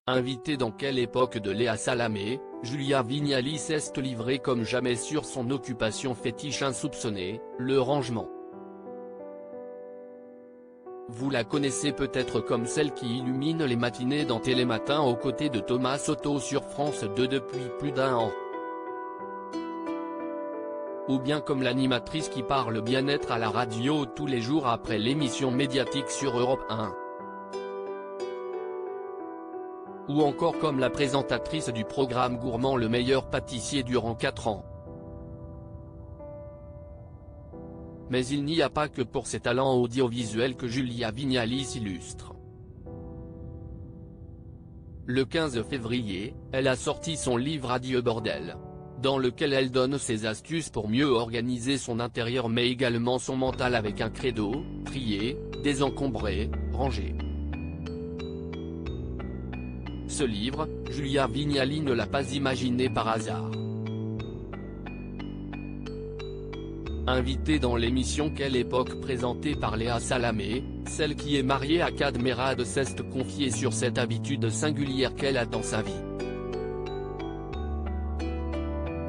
Invitée dans Quelle époque de Léa Salamé, Julia Vignali s'est livrée comme jamais sur son occupation fétiche insoupçonnée, le rangement. Vous la connaissez peut-être comme celle qui illumine les matinées dans Télématin aux côtés de Thomas Soto sur France 2 depuis plus d'1 an. Ou bien comme l'animatrice qui parle bien-être à la radio tous les jours après l'émission médiatique sur Europe 1. Ou encore comme la présentatrice du programme gourmand Le Meilleur Pâtissier durant 4 ans. Mais il n'y a pas que pour ses talents audiovisuels que Julia Vignali s'illustre. Le 15 février, elle a sorti son livre Adieu bordel, dans lequel elle donne ses astuces pour mieux organiser son intérieur mais également son mental avec un credo: trier, désencombrer, ranger. Ce livre, Julia Vignali ne l'a pas imaginé par hasard. Invitée dans l'émission Quelle époque présentée par Léa Salamé, celle qui est mariée à Kad Merad s'est confiée sur cette habitude singulière qu'elle a dans sa vie.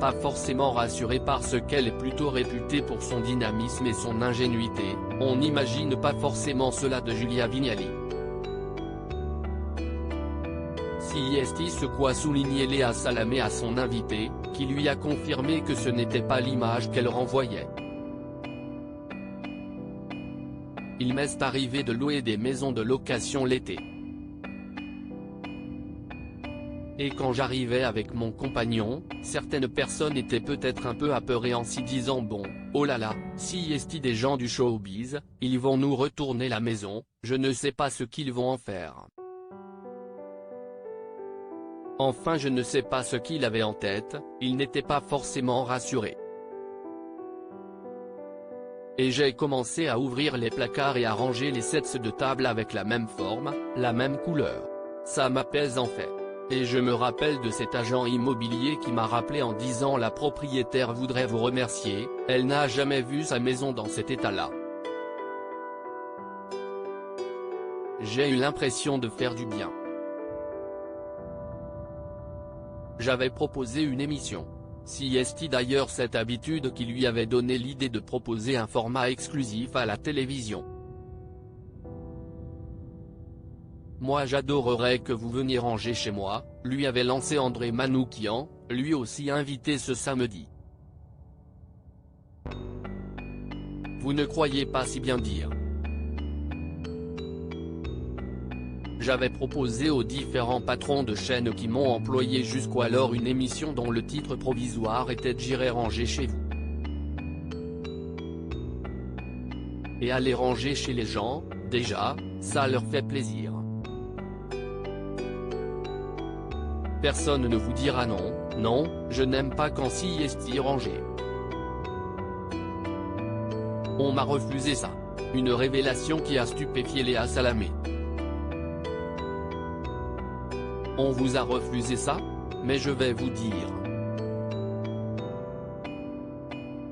Pas forcément rassurée parce qu'elle est plutôt réputée pour son dynamisme et son ingénuité, on n'imagine pas forcément cela de Julia Vignali. Si ce quoi souligner Léa Salamé à son invité, qui lui a confirmé que ce n'était pas l'image qu'elle renvoyait. Il m'est arrivé de louer des maisons de location l'été. Et quand j'arrivais avec mon compagnon, certaines personnes étaient peut-être un peu apeurées en s'y disant bon, oh là là, si est des gens du showbiz, ils vont nous retourner la maison, je ne sais pas ce qu'ils vont en faire. Enfin je ne sais pas ce qu'il avait en tête, il n'était pas forcément rassuré. Et j'ai commencé à ouvrir les placards et à ranger les sets de table avec la même forme, la même couleur. Ça m'apaise en fait. Et je me rappelle de cet agent immobilier qui m'a rappelé en disant la propriétaire voudrait vous remercier, elle n'a jamais vu sa maison dans cet état-là. J'ai eu l'impression de faire du bien. J'avais proposé une émission. Si d'ailleurs cette habitude qui lui avait donné l'idée de proposer un format exclusif à la télévision. Moi j'adorerais que vous veniez ranger chez moi, lui avait lancé André Manoukian, lui aussi invité ce samedi. Vous ne croyez pas si bien dire. J'avais proposé aux différents patrons de chaînes qui m'ont employé jusqu'alors une émission dont le titre provisoire était J'irai ranger chez vous. Et aller ranger chez les gens, déjà, ça leur fait plaisir. Personne ne vous dira non, non, je n'aime pas quand si est rangé. On m'a refusé ça. Une révélation qui a stupéfié Léa Salamé. On vous a refusé ça? Mais je vais vous dire.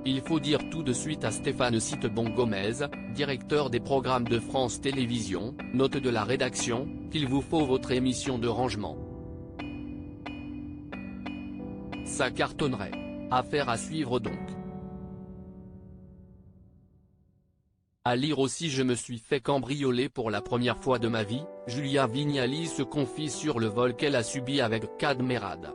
Il faut dire tout de suite à Stéphane Citebon-Gomez, directeur des programmes de France Télévisions, note de la rédaction, qu'il vous faut votre émission de rangement. Ça cartonnerait. Affaire à suivre donc. À lire aussi Je me suis fait cambrioler pour la première fois de ma vie, Julia Vignali se confie sur le vol qu'elle a subi avec Kad Merad.